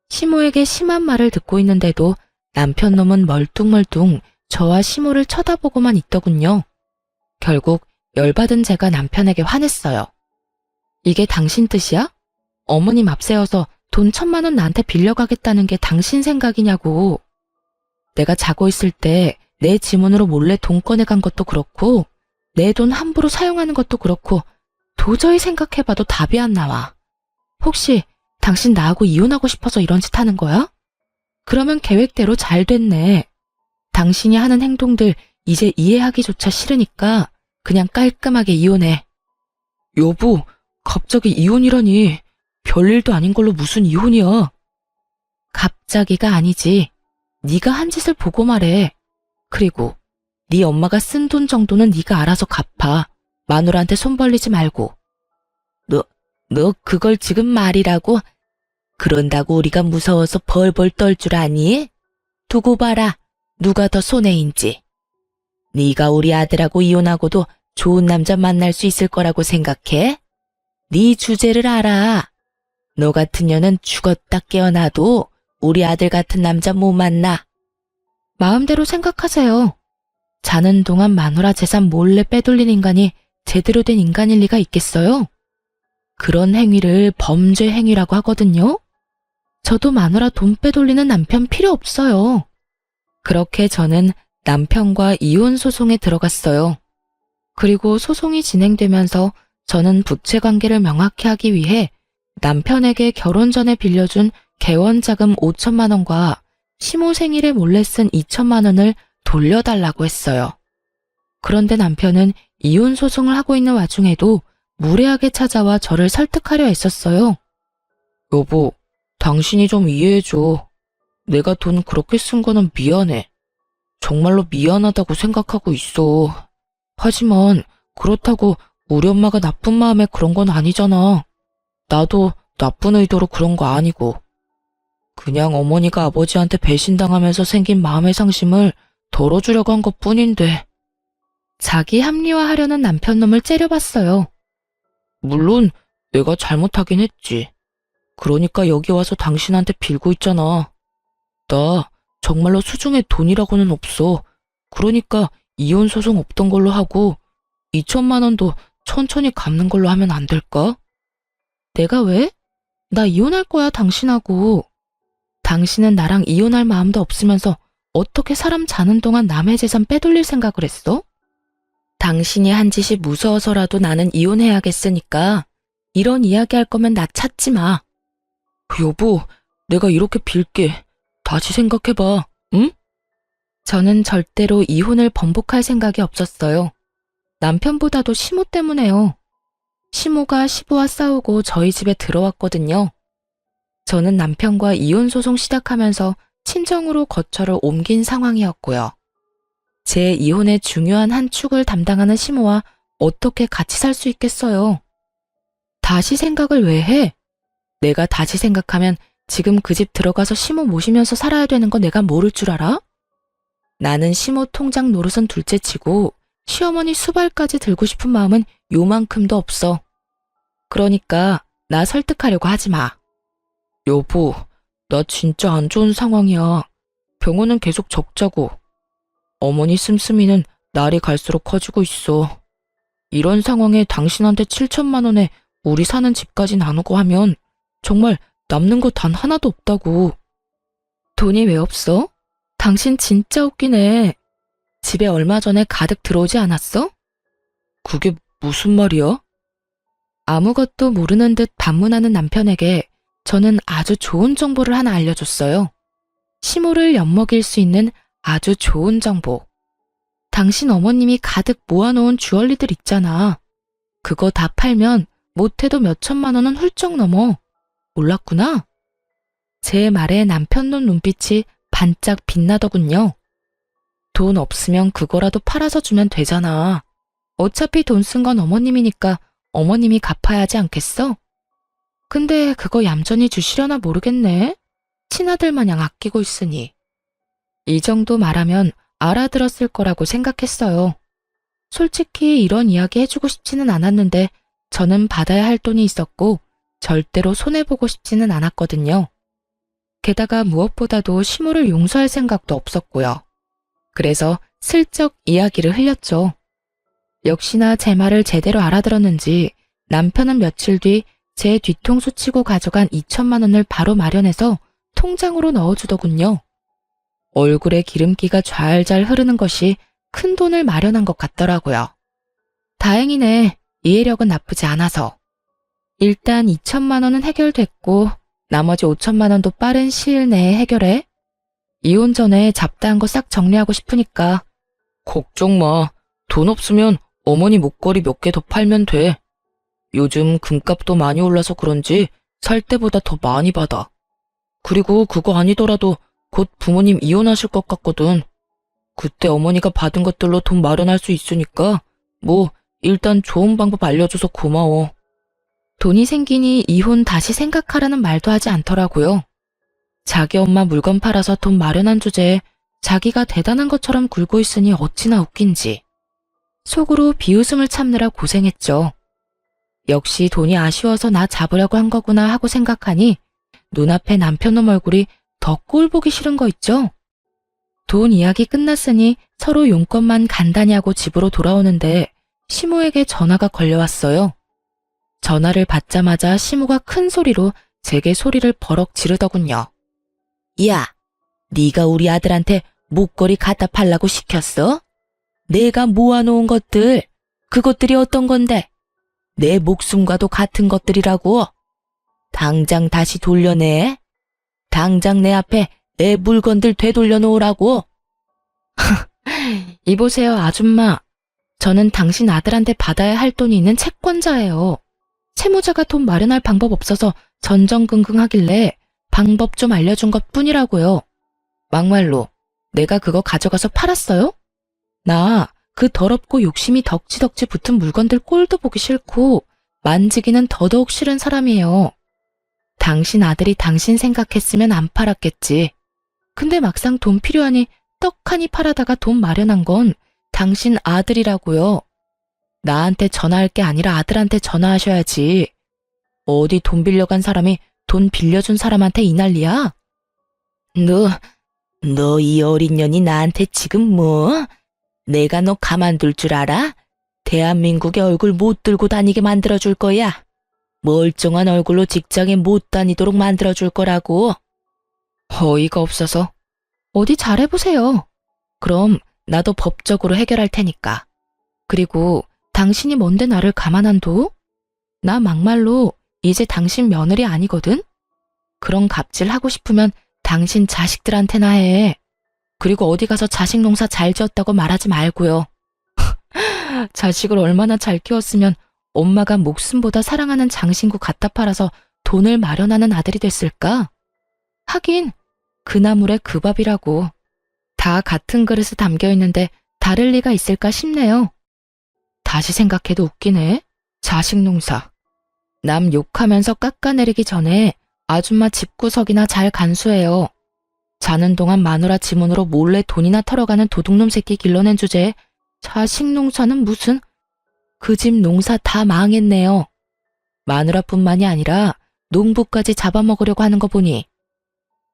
시모에게 심한 말을 듣고 있는데도 남편 놈은 멀뚱멀뚱 저와 시모를 쳐다보고만 있더군요. 결국 열받은 제가 남편에게 화냈어요. 이게 당신 뜻이야? 어머님 앞세워서 돈 1,000만 원 나한테 빌려가겠다는 게 당신 생각이냐고. 내가 자고 있을 때 내 지문으로 몰래 돈 꺼내간 것도 그렇고 내 돈 함부로 사용하는 것도 그렇고 도저히 생각해봐도 답이 안 나와. 혹시 당신 나하고 이혼하고 싶어서 이런 짓 하는 거야? 그러면 계획대로 잘 됐네. 당신이 하는 행동들 이제 이해하기조차 싫으니까 그냥 깔끔하게 이혼해. 여보, 갑자기 이혼이라니. 별일도 아닌 걸로 무슨 이혼이야. 갑자기가 아니지. 네가 한 짓을 보고 말해. 그리고 네 엄마가 쓴 돈 정도는 네가 알아서 갚아. 마누라한테 손 벌리지 말고. 너 그걸 지금 말이라고? 그런다고 우리가 무서워서 벌벌 떨 줄 아니? 두고 봐라. 누가 더 손해인지. 네가 우리 아들하고 이혼하고도 좋은 남자 만날 수 있을 거라고 생각해? 네 주제를 알아. 너 같은 년은 죽었다 깨어나도 우리 아들 같은 남자 못 만나. 마음대로 생각하세요. 자는 동안 마누라 재산 몰래 빼돌린 인간이 제대로 된 인간일 리가 있겠어요? 그런 행위를 범죄 행위라고 하거든요. 저도 마누라 돈 빼돌리는 남편 필요 없어요. 그렇게 저는 남편과 이혼 소송에 들어갔어요. 그리고 소송이 진행되면서 저는 부채 관계를 명확히 하기 위해 남편에게 결혼 전에 빌려준 개원자금 5천만 원과 시모 생일에 몰래 쓴 2천만 원을 돌려달라고 했어요. 그런데 남편은 이혼 소송을 하고 있는 와중에도 무례하게 찾아와 저를 설득하려 했었어요. 여보, 당신이 좀 이해해줘. 내가 돈 그렇게 쓴 거는 미안해. 정말로 미안하다고 생각하고 있어. 하지만 그렇다고 우리 엄마가 나쁜 마음에 그런 건 아니잖아. 나도 나쁜 의도로 그런 거 아니고. 그냥 어머니가 아버지한테 배신당하면서 생긴 마음의 상심을 덜어주려고 한 것뿐인데. 자기 합리화하려는 남편 놈을 째려봤어요. 물론 내가 잘못하긴 했지. 그러니까 여기 와서 당신한테 빌고 있잖아. 나 정말로 수중에 돈이라고는 없어. 그러니까 이혼 소송 없던 걸로 하고 2천만 원도 천천히 갚는 걸로 하면 안 될까? 내가 왜? 나 이혼할 거야, 당신하고. 당신은 나랑 이혼할 마음도 없으면서 어떻게 사람 자는 동안 남의 재산 빼돌릴 생각을 했어? 당신이 한 짓이 무서워서라도 나는 이혼해야겠으니까 이런 이야기 할 거면 나 찾지 마. 여보, 내가 이렇게 빌게. 다시 생각해봐, 응? 저는 절대로 이혼을 번복할 생각이 없었어요. 남편보다도 시모 때문에요. 시모가 시부와 싸우고 저희 집에 들어왔거든요. 저는 남편과 이혼 소송 시작하면서 친정으로 거처를 옮긴 상황이었고요. 제 이혼의 중요한 한 축을 담당하는 시모와 어떻게 같이 살 수 있겠어요? 다시 생각을 왜 해? 내가 다시 생각하면 지금 그 집 들어가서 시모 모시면서 살아야 되는 거 내가 모를 줄 알아? 나는 시모 통장 노릇은 둘째치고 시어머니 수발까지 들고 싶은 마음은 요만큼도 없어. 그러니까 나 설득하려고 하지 마. 여보, 나 진짜 안 좋은 상황이야. 병원은 계속 적자고. 어머니 씀씀이는 날이 갈수록 커지고 있어. 이런 상황에 당신한테 7천만 원에 우리 사는 집까지 나누고 하면 정말 남는 거 단 하나도 없다고. 돈이 왜 없어? 당신 진짜 웃기네. 집에 얼마 전에 가득 들어오지 않았어? 그게 무슨 말이야? 아무것도 모르는 듯 반문하는 남편에게 저는 아주 좋은 정보를 하나 알려줬어요. 시모를 엿먹일 수 있는 아주 좋은 정보. 당신 어머님이 가득 모아놓은 주얼리들 있잖아. 그거 다 팔면 못해도 몇 천만 원은 훌쩍 넘어. 몰랐구나? 제 말에 남편 눈빛이 반짝 빛나더군요. 돈 없으면 그거라도 팔아서 주면 되잖아. 어차피 돈 쓴 건 어머님이니까 어머님이 갚아야 하지 않겠어? 근데 그거 얌전히 주시려나 모르겠네. 친아들 마냥 아끼고 있으니. 이 정도 말하면 알아들었을 거라고 생각했어요. 솔직히 이런 이야기 해주고 싶지는 않았는데 저는 받아야 할 돈이 있었고 절대로 손해보고 싶지는 않았거든요. 게다가 무엇보다도 시모를 용서할 생각도 없었고요. 그래서 슬쩍 이야기를 흘렸죠. 역시나 제 말을 제대로 알아들었는지 남편은 며칠 뒤 제 뒤통수 치고 가져간 2천만 원을 바로 마련해서 통장으로 넣어주더군요. 얼굴에 기름기가 좔좔 흐르는 것이 큰 돈을 마련한 것 같더라고요. 다행이네. 이해력은 나쁘지 않아서. 일단 2천만 원은 해결됐고 나머지 5천만 원도 빠른 시일 내에 해결해. 이혼 전에 잡다한 거 싹 정리하고 싶으니까. 걱정 마. 돈 없으면 어머니 목걸이 몇 개 더 팔면 돼. 요즘 금값도 많이 올라서 그런지 살 때보다 더 많이 받아. 그리고 그거 아니더라도 곧 부모님 이혼하실 것 같거든. 그때 어머니가 받은 것들로 돈 마련할 수 있으니까 뭐 일단 좋은 방법 알려줘서 고마워. 돈이 생기니 이혼 다시 생각하라는 말도 하지 않더라고요. 자기 엄마 물건 팔아서 돈 마련한 주제에 자기가 대단한 것처럼 굴고 있으니 어찌나 웃긴지. 속으로 비웃음을 참느라 고생했죠. 역시 돈이 아쉬워서 나 잡으려고 한 거구나 하고 생각하니 눈앞에 남편놈 얼굴이 더 꼴 보기 싫은 거 있죠? 돈 이야기 끝났으니 서로 용건만 간단히 하고 집으로 돌아오는데 시모에게 전화가 걸려왔어요. 전화를 받자마자 시모가 큰 소리로 제게 소리를 버럭 지르더군요. 야, 네가 우리 아들한테 목걸이 갖다 팔라고 시켰어? 내가 모아놓은 것들, 그것들이 어떤 건데? 내 목숨과도 같은 것들이라고. 당장 다시 돌려내. 당장 내 앞에 내 물건들 되돌려 놓으라고. 이보세요, 아줌마. 저는 당신 아들한테 받아야 할 돈이 있는 채권자예요. 채무자가 돈 마련할 방법 없어서 전전긍긍하길래 방법 좀 알려준 것 뿐이라고요. 막말로 내가 그거 가져가서 팔았어요? 나 그 더럽고 욕심이 덕지덕지 붙은 물건들 꼴도 보기 싫고 만지기는 더더욱 싫은 사람이에요. 당신 아들이 당신 생각했으면 안 팔았겠지. 근데 막상 돈 필요하니 떡하니 팔아다가 돈 마련한 건 당신 아들이라고요. 나한테 전화할 게 아니라 아들한테 전화하셔야지. 어디 돈 빌려간 사람이 돈 빌려준 사람한테 이 난리야? 너 이 어린 년이 나한테 지금 뭐? 내가 너 가만둘 줄 알아? 대한민국의 얼굴 못 들고 다니게 만들어줄 거야. 멀쩡한 얼굴로 직장에 못 다니도록 만들어줄 거라고. 어이가 없어서. 어디 잘해보세요. 그럼 나도 법적으로 해결할 테니까. 그리고 당신이 뭔데 나를 가만 안 둬? 나 막말로 이제 당신 며느리 아니거든? 그런 갑질 하고 싶으면 당신 자식들한테나 해. 그리고 어디 가서 자식 농사 잘 지었다고 말하지 말고요. 자식을 얼마나 잘 키웠으면 엄마가 목숨보다 사랑하는 장신구 갖다 팔아서 돈을 마련하는 아들이 됐을까? 하긴 그 나물에 그 밥이라고. 다 같은 그릇에 담겨 있는데 다를 리가 있을까 싶네요. 다시 생각해도 웃기네. 자식 농사. 남 욕하면서 깎아내리기 전에 아줌마 집구석이나 잘 간수해요. 자는 동안 마누라 지문으로 몰래 돈이나 털어가는 도둑놈 새끼 길러낸 주제에 자식 농사는 무슨. 그 집 농사 다 망했네요. 마누라뿐만이 아니라 농부까지 잡아먹으려고 하는 거 보니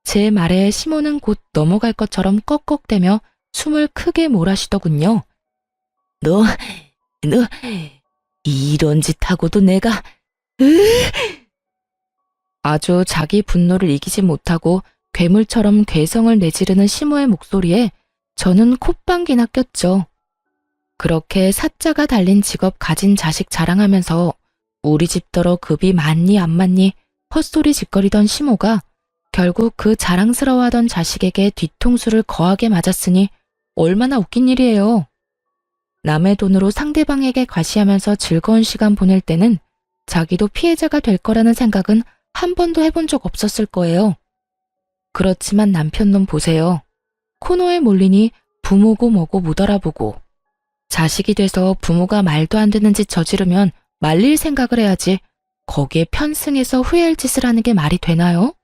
제 말에 시모는 곧 넘어갈 것처럼 꺽꺽대며 숨을 크게 몰아쉬더군요. 너 이런 짓 하고도 내가 아주 자기 분노를 이기지 못하고 괴물처럼 괴성을 내지르는 시모의 목소리에 저는 콧방귀나 꼈죠. 그렇게 사자가 달린 직업 가진 자식 자랑하면서 우리 집더러 급이 많니 안 많니 헛소리 짓거리던 시모가 결국 그 자랑스러워하던 자식에게 뒤통수를 거하게 맞았으니 얼마나 웃긴 일이에요. 남의 돈으로 상대방에게 과시하면서 즐거운 시간 보낼 때는 자기도 피해자가 될 거라는 생각은 한 번도 해본 적 없었을 거예요. 그렇지만 남편놈 보세요. 코너에 몰리니 부모고 뭐고 못 알아보고 자식이 돼서 부모가 말도 안 되는 짓 저지르면 말릴 생각을 해야지 거기에 편승해서 후회할 짓을 하는 게 말이 되나요?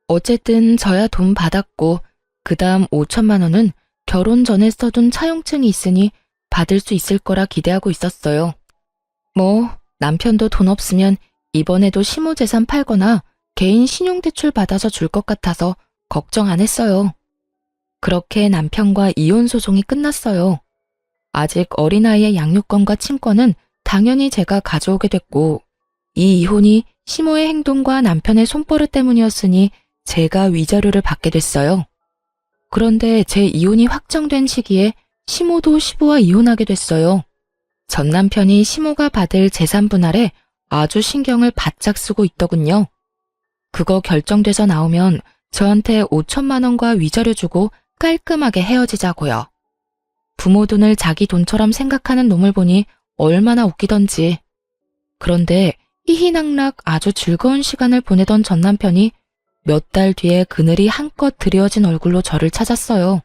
어쨌든 저야 돈 받았고 그 다음 5천만 원은 결혼 전에 써둔 차용증이 있으니 받을 수 있을 거라 기대하고 있었어요. 뭐 남편도 돈 없으면 이번에도 시모 재산 팔거나 개인 신용대출 받아서 줄 것 같아서 걱정 안 했어요. 그렇게 남편과 이혼 소송이 끝났어요. 아직 어린아이의 양육권과 친권은 당연히 제가 가져오게 됐고 이 이혼이 시모의 행동과 남편의 손버릇 때문이었으니 제가 위자료를 받게 됐어요. 그런데 제 이혼이 확정된 시기에 시모도 시부와 이혼하게 됐어요. 전 남편이 시모가 받을 재산 분할에 아주 신경을 바짝 쓰고 있더군요. 그거 결정돼서 나오면 저한테 5천만 원과 위자료 주고 깔끔하게 헤어지자고요. 부모 돈을 자기 돈처럼 생각하는 놈을 보니 얼마나 웃기던지. 그런데 희희낙낙 아주 즐거운 시간을 보내던 전 남편이 몇 달 뒤에 그늘이 한껏 드리워진 얼굴로 저를 찾았어요.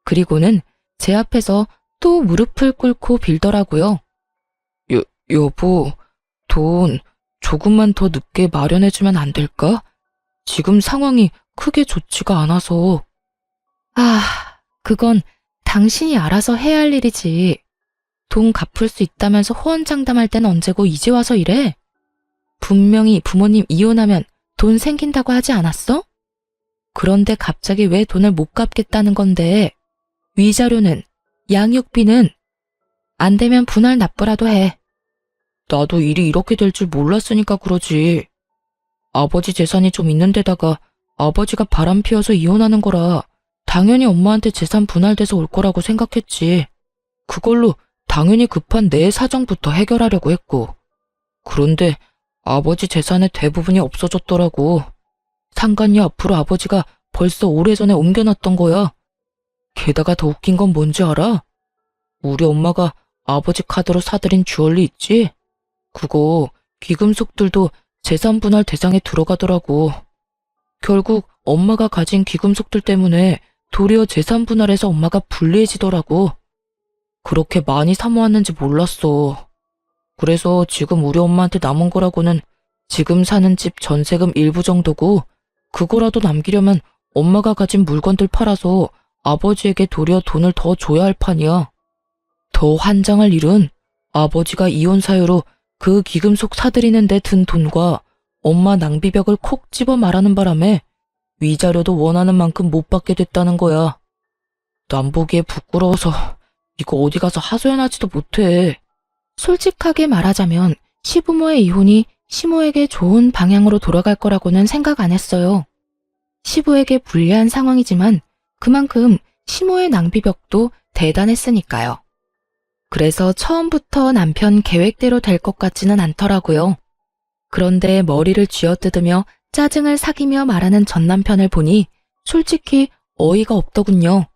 그리고는 제 앞에서 또 무릎을 꿇고 빌더라고요. 여보, 돈 조금만 더 늦게 마련해주면 안 될까? 지금 상황이 크게 좋지가 않아서. 그건 당신이 알아서 해야 할 일이지. 돈 갚을 수 있다면서 호언장담할 땐 언제고 이제 와서 이래? 분명히 부모님 이혼하면 돈 생긴다고 하지 않았어? 그런데 갑자기 왜 돈을 못 갚겠다는 건데? 위자료는? 양육비는? 안 되면 분할 납부라도 해. 나도 일이 이렇게 될 줄 몰랐으니까 그러지. 아버지 재산이 좀 있는 데다가 아버지가 바람 피워서 이혼하는 거라 당연히 엄마한테 재산 분할돼서 올 거라고 생각했지. 그걸로 당연히 급한 내 사정부터 해결하려고 했고. 그런데 아버지 재산의 대부분이 없어졌더라고. 상간녀 앞으로 아버지가 벌써 오래전에 옮겨놨던 거야. 게다가 더 웃긴 건 뭔지 알아? 우리 엄마가 아버지 카드로 사들인 주얼리 있지? 그거 귀금속들도 재산 분할 대상에 들어가더라고. 결국 엄마가 가진 귀금속들 때문에 도리어 재산 분할에서 엄마가 불리해지더라고. 그렇게 많이 사모았는지 몰랐어. 그래서 지금 우리 엄마한테 남은 거라고는 지금 사는 집 전세금 일부 정도고 그거라도 남기려면 엄마가 가진 물건들 팔아서 아버지에게 도리어 돈을 더 줘야 할 판이야. 더 환장할 일은 아버지가 이혼 사유로 그 귀금속 사들이는 데 든 돈과 엄마 낭비벽을 콕 집어 말하는 바람에 위자료도 원하는 만큼 못 받게 됐다는 거야. 남 보기에 부끄러워서 이거 어디 가서 하소연하지도 못해. 솔직하게 말하자면 시부모의 이혼이 시모에게 좋은 방향으로 돌아갈 거라고는 생각 안 했어요. 시부에게 불리한 상황이지만 그만큼 시모의 낭비벽도 대단했으니까요. 그래서 처음부터 남편 계획대로 될 것 같지는 않더라고요. 그런데 머리를 쥐어뜯으며 짜증을 삭이며 말하는 전 남편을 보니 솔직히 어이가 없더군요.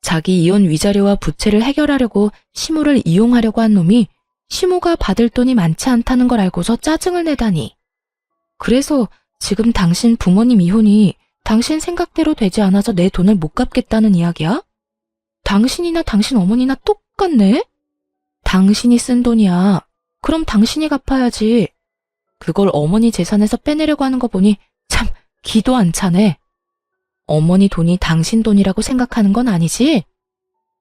자기 이혼 위자료와 부채를 해결하려고 시모를 이용하려고 한 놈이 시모가 받을 돈이 많지 않다는 걸 알고서 짜증을 내다니. 그래서 지금 당신 부모님 이혼이 당신 생각대로 되지 않아서 내 돈을 못 갚겠다는 이야기야? 당신이나 당신 어머니나 똑같네? 당신이 쓴 돈이야. 그럼 당신이 갚아야지. 그걸 어머니 재산에서 빼내려고 하는 거 보니 참 기도 안 차네. 어머니 돈이 당신 돈이라고 생각하는 건 아니지?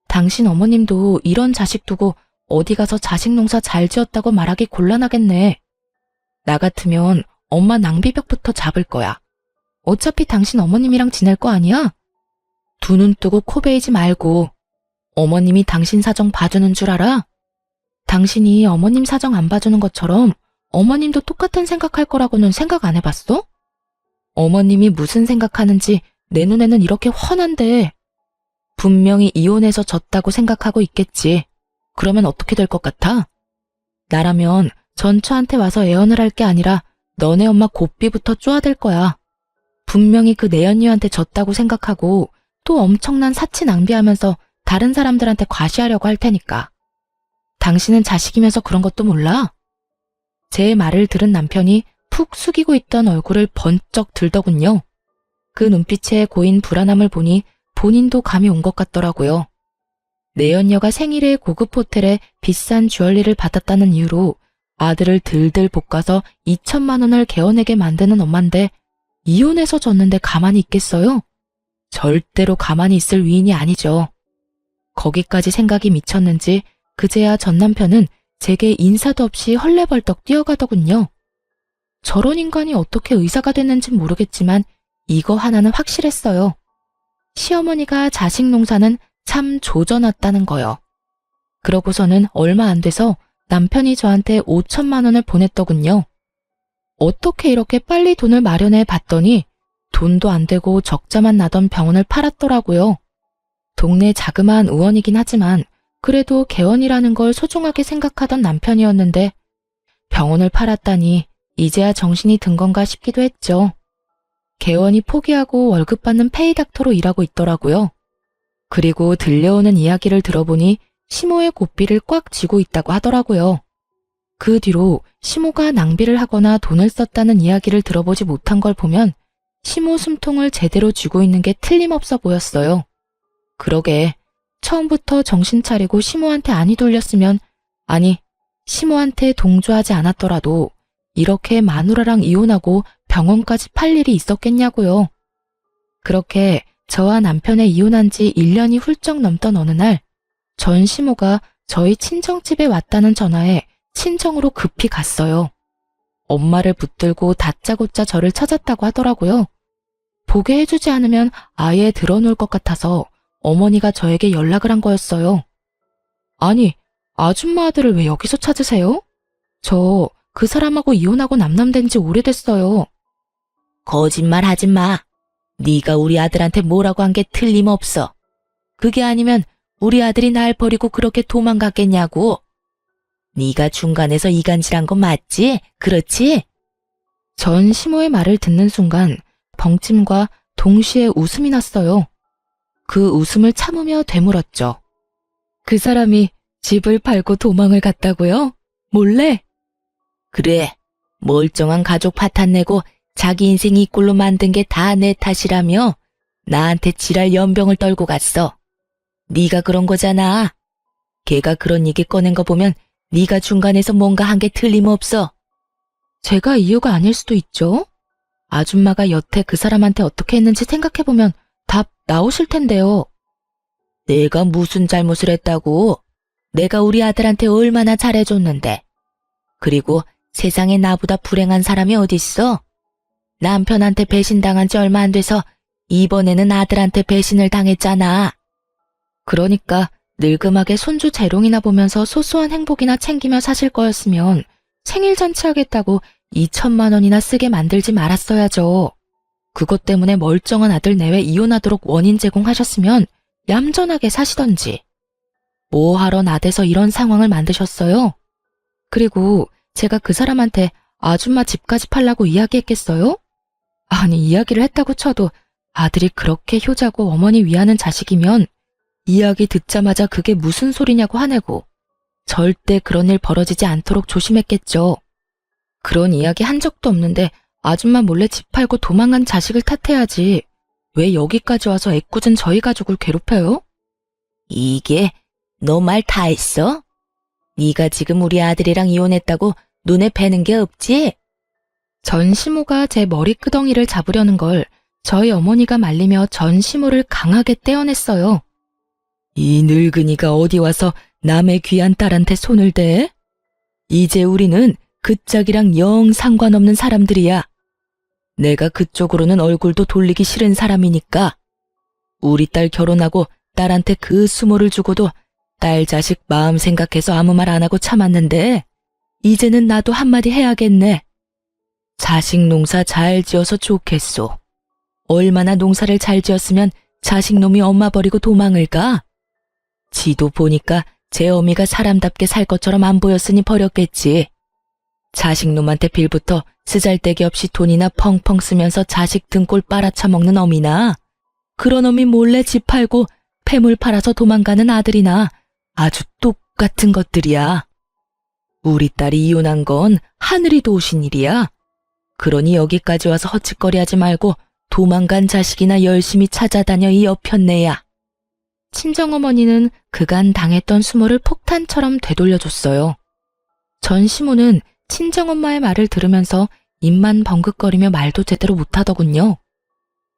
당신 어머님도 이런 자식 두고 어디 가서 자식 농사 잘 지었다고 말하기 곤란하겠네. 나 같으면 엄마 낭비벽부터 잡을 거야. 어차피 당신 어머님이랑 지낼 거 아니야? 두 눈 뜨고 코 베이지 말고. 어머님이 당신 사정 봐주는 줄 알아? 당신이 어머님 사정 안 봐주는 것처럼 어머님도 똑같은 생각할 거라고는 생각 안 해봤어? 어머님이 무슨 생각하는지 내 눈에는 이렇게 훤한데. 분명히 이혼해서 졌다고 생각하고 있겠지. 그러면 어떻게 될 것 같아? 나라면 전처한테 와서 애언을 할 게 아니라 너네 엄마 고삐부터 쪼아댈 거야. 분명히 그 내연녀한테 졌다고 생각하고 또 엄청난 사치 낭비하면서 다른 사람들한테 과시하려고 할 테니까. 당신은 자식이면서 그런 것도 몰라? 제 말을 들은 남편이 푹 숙이고 있던 얼굴을 번쩍 들더군요. 그 눈빛에 고인 불안함을 보니 본인도 감이 온 것 같더라고요. 내연녀가 생일에 고급 호텔에 비싼 주얼리를 받았다는 이유로 아들을 들들 볶아서 2천만 원을 개어내게 만드는 엄마인데 이혼해서 졌는데 가만히 있겠어요? 절대로 가만히 있을 위인이 아니죠. 거기까지 생각이 미쳤는지 그제야 전 남편은 제게 인사도 없이 헐레벌떡 뛰어가더군요. 저런 인간이 어떻게 의사가 됐는진 모르겠지만 이거 하나는 확실했어요. 시어머니가 자식 농사는 참 조져놨다는 거요. 그러고서는 얼마 안 돼서 남편이 저한테 5천만 원을 보냈더군요. 어떻게 이렇게 빨리 돈을 마련해 봤더니 돈도 안 되고 적자만 나던 병원을 팔았더라고요. 동네 자그마한 의원이긴 하지만 그래도 개원이라는 걸 소중하게 생각하던 남편이었는데 병원을 팔았다니 이제야 정신이 든 건가 싶기도 했죠. 개원이 포기하고 월급 받는 페이닥터로 일하고 있더라고요. 그리고 들려오는 이야기를 들어보니 시모의 고삐를 꽉 쥐고 있다고 하더라고요. 그 뒤로 시모가 낭비를 하거나 돈을 썼다는 이야기를 들어보지 못한 걸 보면 시모 숨통을 제대로 쥐고 있는 게 틀림없어 보였어요. 그러게 처음부터 정신 차리고 시모한테 안이 돌렸으면, 아니 시모한테 동조하지 않았더라도 이렇게 마누라랑 이혼하고 병원까지 팔 일이 있었겠냐고요. 그렇게 저와 남편의 이혼한 지 1년이 훌쩍 넘던 어느 날 전 시모가 저희 친정집에 왔다는 전화에 친정으로 급히 갔어요. 엄마를 붙들고 다짜고짜 저를 찾았다고 하더라고요. 보게 해주지 않으면 아예 들어놓을 것 같아서 어머니가 저에게 연락을 한 거였어요. 아니, 아줌마 아들을 왜 여기서 찾으세요? 저 그 사람하고 이혼하고 남남된 지 오래됐어요. 거짓말 하지 마. 네가 우리 아들한테 뭐라고 한 게 틀림없어. 그게 아니면 우리 아들이 날 버리고 그렇게 도망갔겠냐고. 네가 중간에서 이간질한 거 맞지? 그렇지? 전 시모의 말을 듣는 순간 벙찜과 동시에 웃음이 났어요. 그 웃음을 참으며 되물었죠. 그 사람이 집을 팔고 도망을 갔다고요? 몰래? 그래. 멀쩡한 가족 파탄 내고 자기 인생 이 꼴로 만든 게 다 내 탓이라며 나한테 지랄 연병을 떨고 갔어. 네가 그런 거잖아. 걔가 그런 얘기 꺼낸 거 보면 네가 중간에서 뭔가 한 게 틀림없어. 제가 이유가 아닐 수도 있죠. 아줌마가 여태 그 사람한테 어떻게 했는지 생각해보면 답 나오실 텐데요. 내가 무슨 잘못을 했다고? 내가 우리 아들한테 얼마나 잘해줬는데. 그리고 세상에 나보다 불행한 사람이 어딨어? 남편한테 배신당한 지 얼마 안 돼서 이번에는 아들한테 배신을 당했잖아. 그러니까 늙음하게 손주 재롱이나 보면서 소소한 행복이나 챙기며 사실 거였으면 생일 잔치하겠다고 2천만 원이나 쓰게 만들지 말았어야죠. 그것 때문에 멀쩡한 아들 내외 이혼하도록 원인 제공하셨으면 얌전하게 사시던지. 뭐하러 나대서 이런 상황을 만드셨어요? 그리고 제가 그 사람한테 아줌마 집까지 팔라고 이야기했겠어요? 아니, 이야기를 했다고 쳐도 아들이 그렇게 효자고 어머니 위하는 자식이면 이야기 듣자마자 그게 무슨 소리냐고 화내고 절대 그런 일 벌어지지 않도록 조심했겠죠. 그런 이야기 한 적도 없는데 아줌마 몰래 집 팔고 도망간 자식을 탓해야지. 왜 여기까지 와서 애꿎은 저희 가족을 괴롭혀요? 이게 너 말 다 했어? 네가 지금 우리 아들이랑 이혼했다고 눈에 뵈는 게 없지? 전 시모가 제 머리끄덩이를 잡으려는 걸 저희 어머니가 말리며 전 시모를 강하게 떼어냈어요. 이 늙은이가 어디 와서 남의 귀한 딸한테 손을 대? 이제 우리는 그 짝이랑 영 상관없는 사람들이야. 내가 그쪽으로는 얼굴도 돌리기 싫은 사람이니까. 우리 딸 결혼하고 딸한테 그 수모를 주고도 딸 자식 마음 생각해서 아무 말 안 하고 참았는데 이제는 나도 한마디 해야겠네. 자식 농사 잘 지어서 좋겠소. 얼마나 농사를 잘 지었으면 자식 놈이 엄마 버리고 도망을 가? 지도 보니까 제 어미가 사람답게 살 것처럼 안 보였으니 버렸겠지. 자식 놈한테 빌부터 쓰잘데기 없이 돈이나 펑펑 쓰면서 자식 등골 빨아쳐먹는 어미나 그런 어미 몰래 집 팔고 폐물 팔아서 도망가는 아들이나 아주 똑같은 것들이야. 우리 딸이 이혼한 건 하늘이 도우신 일이야. 그러니 여기까지 와서 헛짓거리하지 말고 도망간 자식이나 열심히 찾아다녀 이 여편네야. 친정어머니는 그간 당했던 수모를 폭탄처럼 되돌려줬어요. 전 시모는 친정엄마의 말을 들으면서 입만 벙긋거리며 말도 제대로 못하더군요.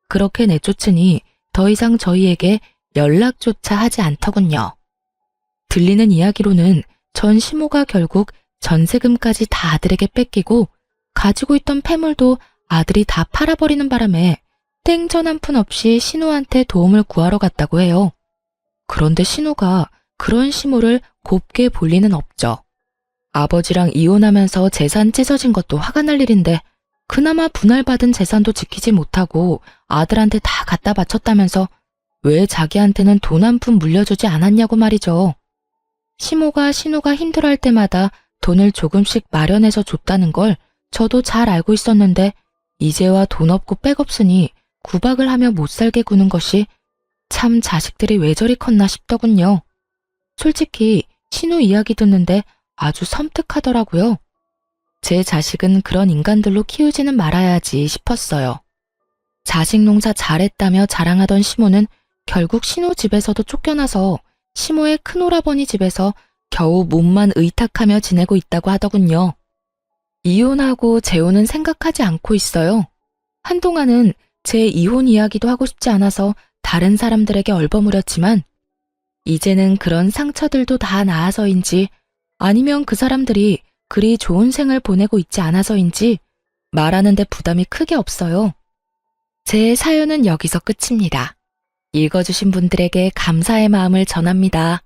그렇게 내쫓으니 더 이상 저희에게 연락조차 하지 않더군요. 들리는 이야기로는 전 시모가 결국 전세금까지 다 아들에게 뺏기고 가지고 있던 폐물도 아들이 다 팔아버리는 바람에 땡전 한 푼 없이 신우한테 도움을 구하러 갔다고 해요. 그런데 신우가 그런 시모를 곱게 볼 리는 없죠. 아버지랑 이혼하면서 재산 찢어진 것도 화가 날 일인데 그나마 분할받은 재산도 지키지 못하고 아들한테 다 갖다 바쳤다면서 왜 자기한테는 돈 한 푼 물려주지 않았냐고 말이죠. 시모가 신우가 힘들어할 때마다 돈을 조금씩 마련해서 줬다는 걸 저도 잘 알고 있었는데 이제와 돈 없고 백 없으니 구박을 하며 못 살게 구는 것이 참 자식들이 왜 저리 컸나 싶더군요. 솔직히 신우 이야기 듣는데 아주 섬뜩하더라고요. 제 자식은 그런 인간들로 키우지는 말아야지 싶었어요. 자식 농사 잘했다며 자랑하던 시모는 결국 신우 집에서도 쫓겨나서 시모의 큰오라버니 집에서 겨우 몸만 의탁하며 지내고 있다고 하더군요. 이혼하고 재혼은 생각하지 않고 있어요. 한동안은 제 이혼 이야기도 하고 싶지 않아서 다른 사람들에게 얼버무렸지만 이제는 그런 상처들도 다 나아서인지 아니면 그 사람들이 그리 좋은 생을 보내고 있지 않아서인지 말하는데 부담이 크게 없어요. 제 사연은 여기서 끝입니다. 읽어주신 분들에게 감사의 마음을 전합니다.